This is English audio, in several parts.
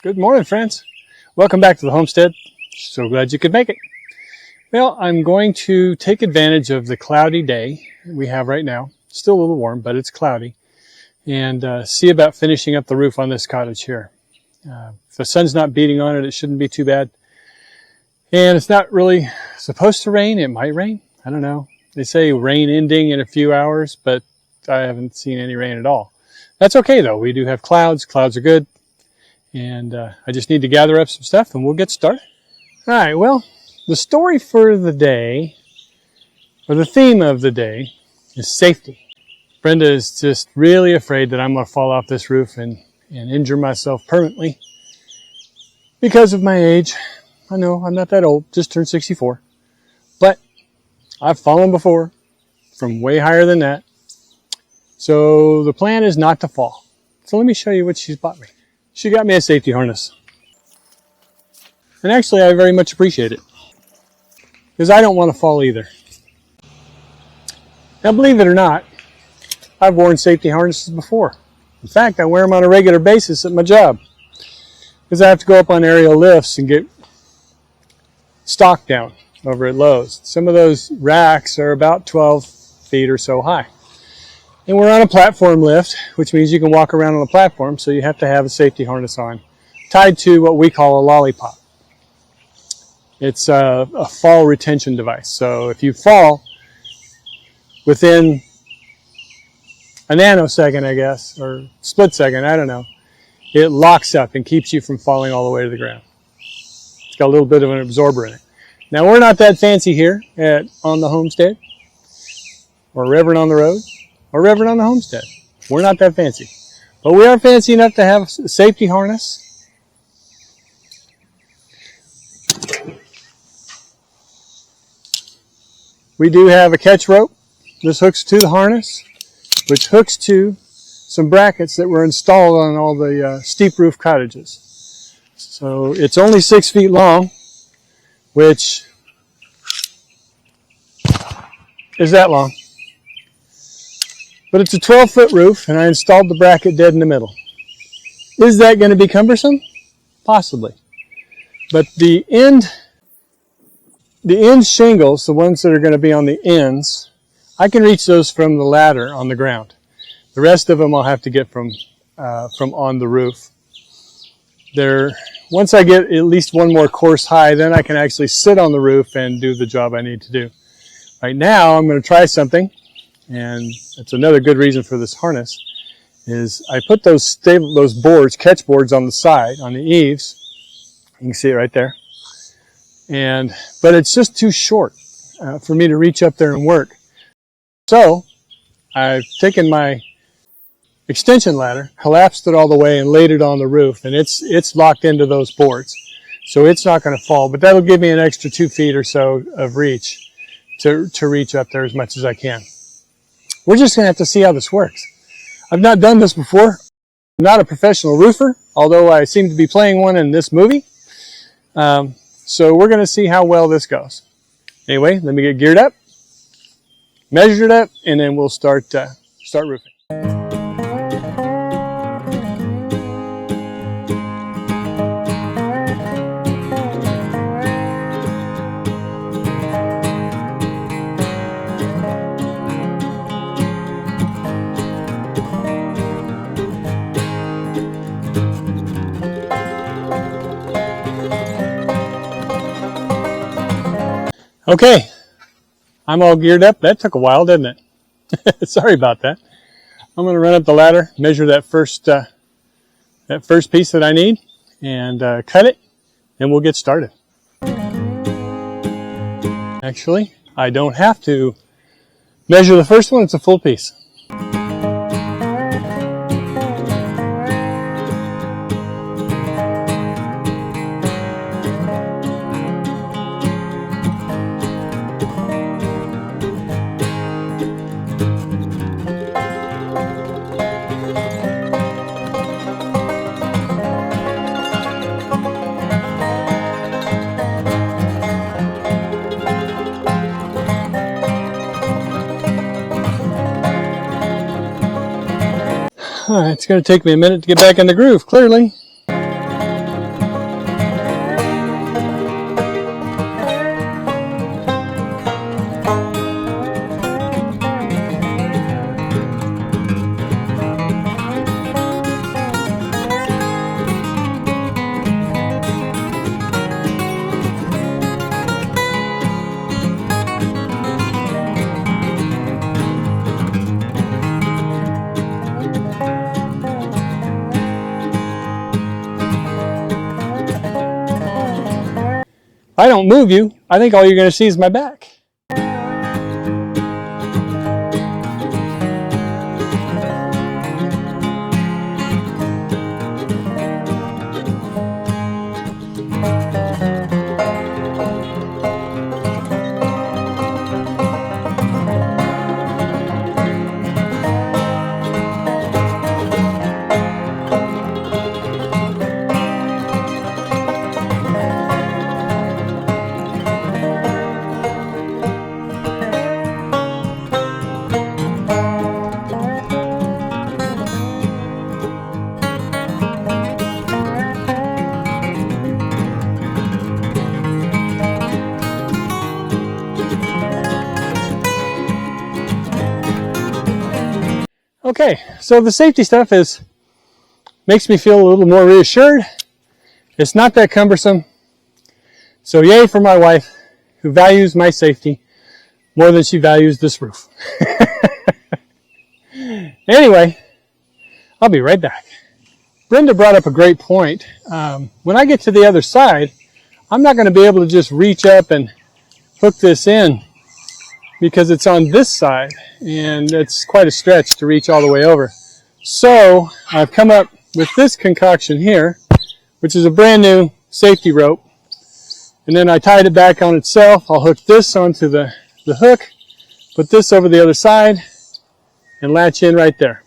Good morning, friends. Welcome back to the homestead. So glad you could make it. Well, I'm going to take advantage of the cloudy day we have right now. Still a little warm, but it's cloudy. And see about finishing up the roof on this cottage here. If the sun's not beating on it, it shouldn't be too bad. And it's not really supposed to rain. It might rain. I don't know. They say rain ending in a few hours, but I haven't seen any rain at all. That's okay, though. We do have clouds. Clouds are good. And I just need to gather up some stuff and we'll get started. All right, well, the story for the day, or the theme of the day, is safety. Brenda is just really afraid that I'm going to fall off this roof and injure myself permanently because of my age. I know, I'm not that old, just turned 64. But I've fallen before from way higher than that. So the plan is not to fall. So let me show you what she's bought me. She got me a safety harness. And actually, I very much appreciate it. Because I don't want to fall either. Now, believe it or not, I've worn safety harnesses before. In fact, I wear them on a regular basis at my job. Because I have to go up on aerial lifts and get stock down over at Lowe's. Some of those racks are about 12 feet or so high. And we're on a platform lift, which means you can walk around on the platform, so you have to have a safety harness on, tied to what we call a lollipop. It's a fall retention device. So if you fall within a nanosecond, I guess, or split second, I don't know, it locks up and keeps you from falling all the way to the ground. It's got a little bit of an absorber in it. Now, we're not that fancy here at On the Homestead, or Reverend.on.the.road, or Reverend on the Homestead. We're not that fancy. But we are fancy enough to have a safety harness. We do have a catch rope. This hooks to the harness, which hooks to some brackets that were installed on all the steep roof cottages. So it's only 6 feet long, which is that long. But it's a 12-foot roof, and I installed the bracket dead in the middle. Is that going to be cumbersome? Possibly. But the end shingles, the ones that are going to be on the ends, I can reach those from the ladder on the ground. The rest of them I'll have to get from on the roof. Once I get at least one more course high, then I can actually sit on the roof and do the job I need to do. Right now, I'm going to try something. And that's another good reason for this harness, is I put those boards, catch boards on the side, on the eaves. You can see it right there. But it's just too short for me to reach up there and work. So I've taken my extension ladder, collapsed it all the way, and laid it on the roof. And it's locked into those boards. So it's not going to fall. But that'll give me an extra 2 feet or so of reach to reach up there as much as I can. We're just going to have to see how this works. I've not done this before. I'm not a professional roofer, although I seem to be playing one in this movie. So we're going to see how well this goes. Anyway, let me get geared up, measure it up, and then we'll start roofing. Okay, I'm all geared up. That took a while, didn't it? Sorry about that. I'm going to run up the ladder, measure that first piece that I need, and cut it, and we'll get started. Actually, I don't have to measure the first one. It's a full piece. It's going to take me a minute to get back in the groove, clearly. I don't move you, I think all you're going to see is my back. Okay, so the safety stuff makes me feel a little more reassured. It's not that cumbersome. So yay for my wife, who values my safety more than she values this roof. Anyway, I'll be right back. Brenda brought up a great point. When I get to the other side, I'm not going to be able to just reach up and hook this in because it's on this side, and it's quite a stretch to reach all the way over. So I've come up with this concoction here, which is a brand new safety rope, and then I tied it back on itself. I'll hook this onto the hook, put this over the other side, and latch in right there.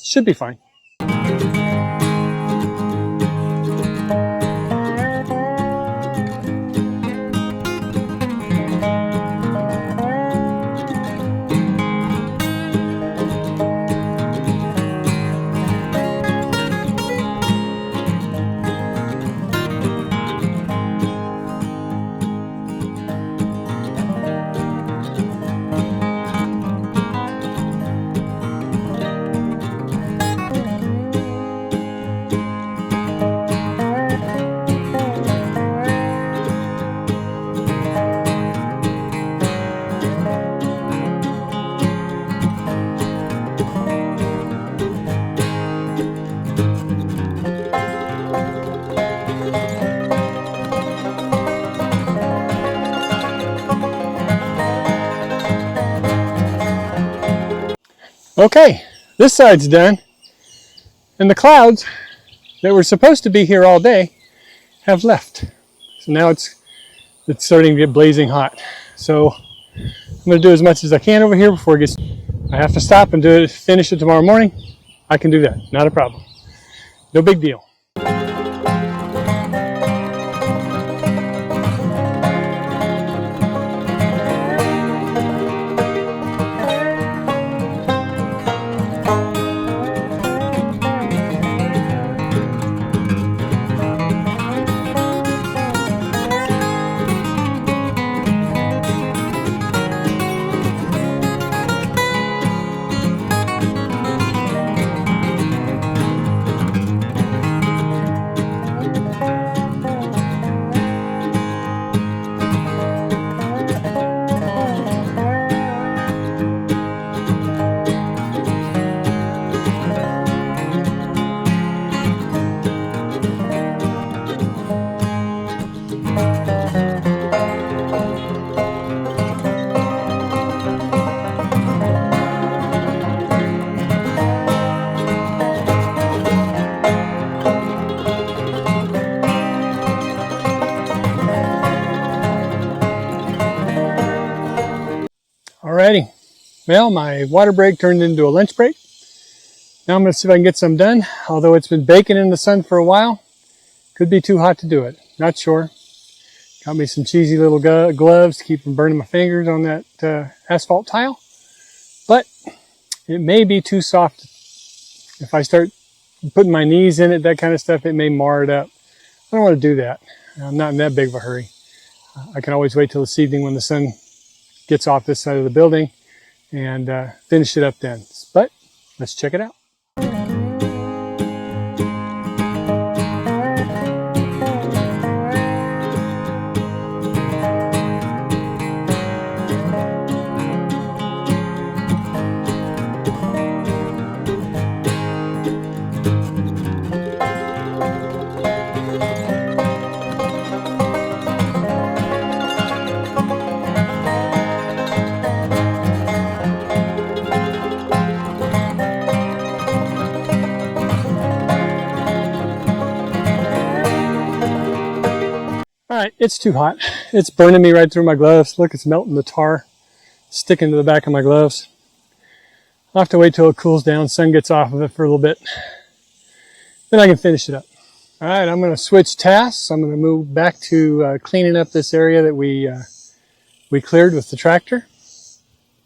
Should be fine. Okay, this side's done, and the clouds that were supposed to be here all day have left. So now it's starting to get blazing hot. So I'm going to do as much as I can over here before it gets. I have to stop and finish it tomorrow morning. I can do that, not a problem. No big deal. Alrighty, well, my water break turned into a lunch break. Now I'm going to see if I can get some done. Although it's been baking in the sun for a while, could be too hot to do it. Not sure. Got me some cheesy little gloves to keep from burning my fingers on that asphalt tile. But it may be too soft. If I start putting my knees in it, that kind of stuff, it may mar it up. I don't want to do that. I'm not in that big of a hurry. I can always wait till this evening when the sun gets off this side of the building and finish it up then. But let's check it out. right, it's too hot. It's burning me right through my gloves. Look, it's melting the tar, sticking to the back of my gloves. I'll have to wait till it cools down, sun gets off of it for a little bit. Then I can finish it up. All right, I'm going to switch tasks. I'm going to move back to cleaning up this area that we cleared with the tractor.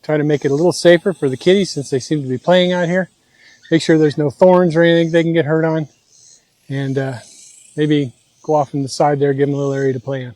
Try to make it a little safer for the kitties since they seem to be playing out here. Make sure there's no thorns or anything they can get hurt on. And maybe go off on the side there, give them a little area to play in.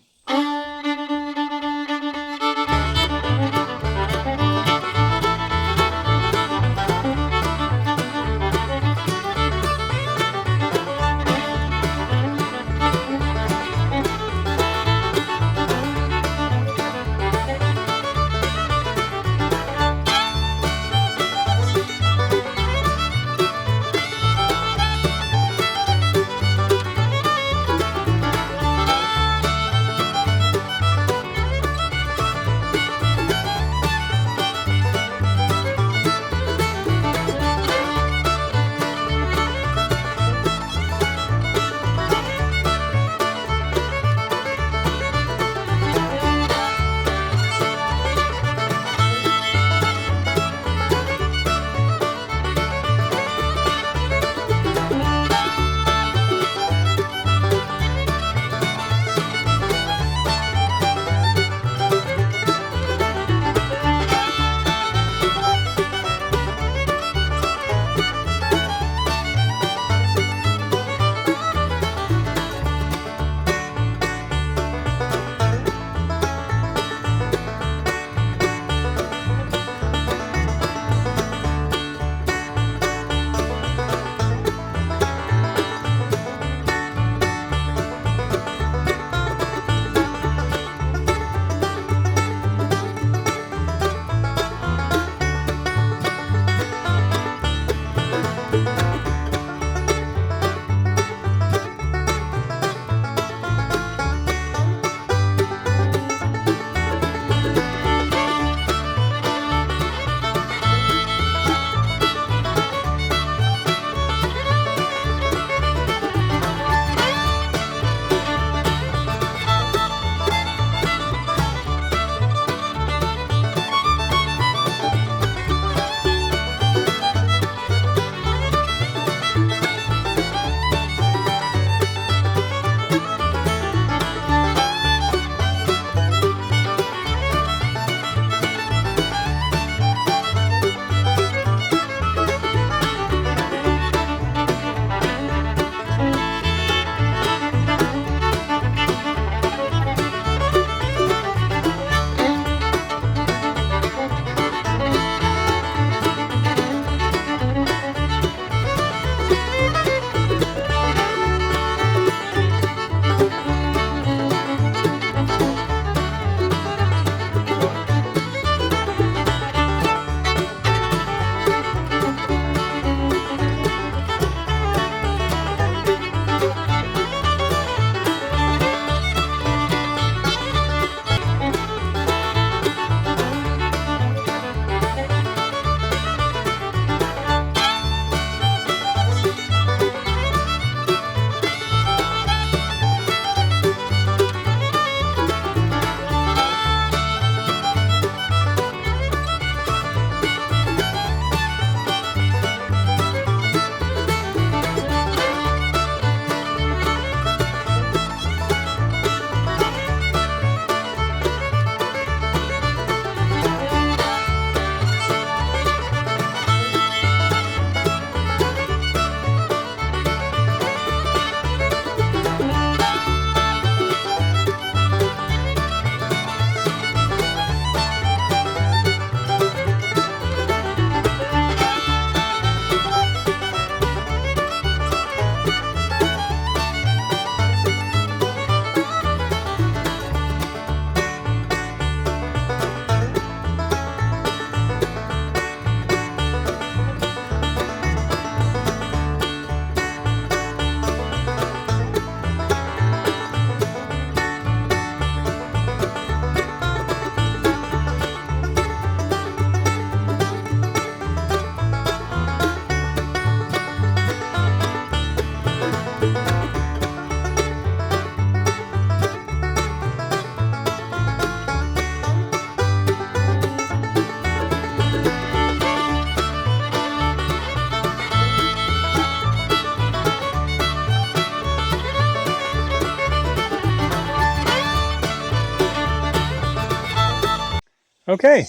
Okay.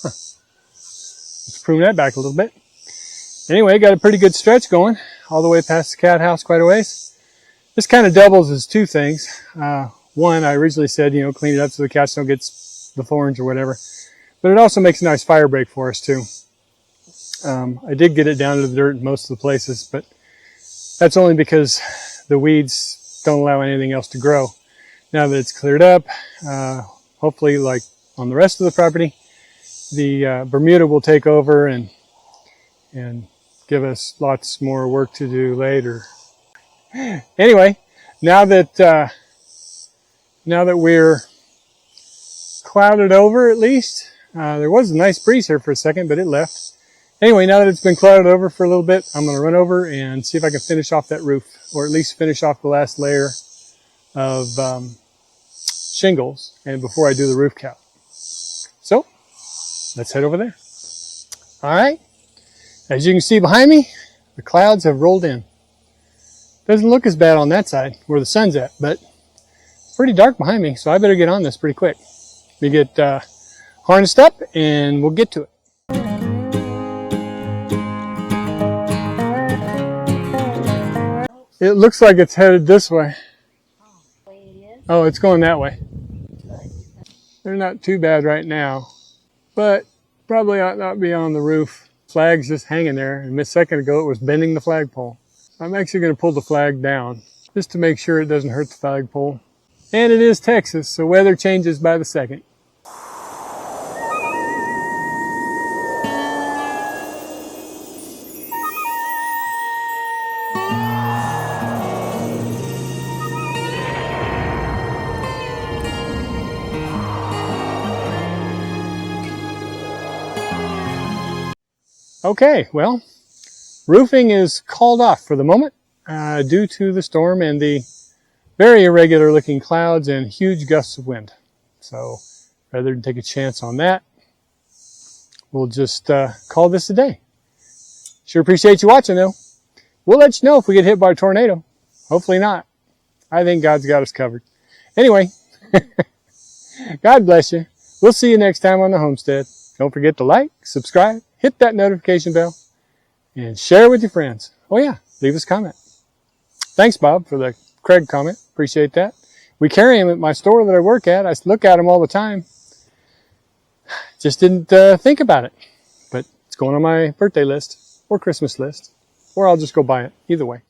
Let's prune that back a little bit. Anyway, got a pretty good stretch going all the way past the cat house quite a ways. This kind of doubles as two things. One, I originally said, clean it up so the cats don't get the thorns or whatever. But it also makes a nice fire break for us too. I did get it down to the dirt in most of the places, but that's only because the weeds don't allow anything else to grow. Now that it's cleared up, hopefully like on the rest of the property, the Bermuda will take over and give us lots more work to do later. Anyway, now that we're clouded over at least, there was a nice breeze here for a second, but it left. Anyway, now that it's been clouded over for a little bit, I'm going to run over and see if I can finish off that roof, or at least finish off the last layer of shingles, and before I do the roof cap. So, let's head over there. All right. As you can see behind me, the clouds have rolled in. Doesn't look as bad on that side where the sun's at, but it's pretty dark behind me, so I better get on this pretty quick. We get harnessed up and we'll get to it. It looks like it's headed this way. Oh, it's going that way. They're not too bad right now, but probably ought not be on the roof. Flag's just hanging there, and a second ago it was bending the flagpole. I'm actually going to pull the flag down just to make sure it doesn't hurt the flagpole. And it is Texas, so weather changes by the second. Okay, well, roofing is called off for the moment due to the storm and the very irregular looking clouds and huge gusts of wind. So rather than take a chance on that, we'll just call this a day. Sure appreciate you watching though. We'll let you know if we get hit by a tornado. Hopefully not. I think God's got us covered. Anyway, God bless you. We'll see you next time on the homestead. Don't forget to like, subscribe, hit that notification bell, and share with your friends. Oh yeah, leave us a comment. Thanks, Bob, for the Craig comment. Appreciate that. We carry them at my store that I work at. I look at them all the time. Just didn't think about it. But it's going on my birthday list or Christmas list, or I'll just go buy it. Either way.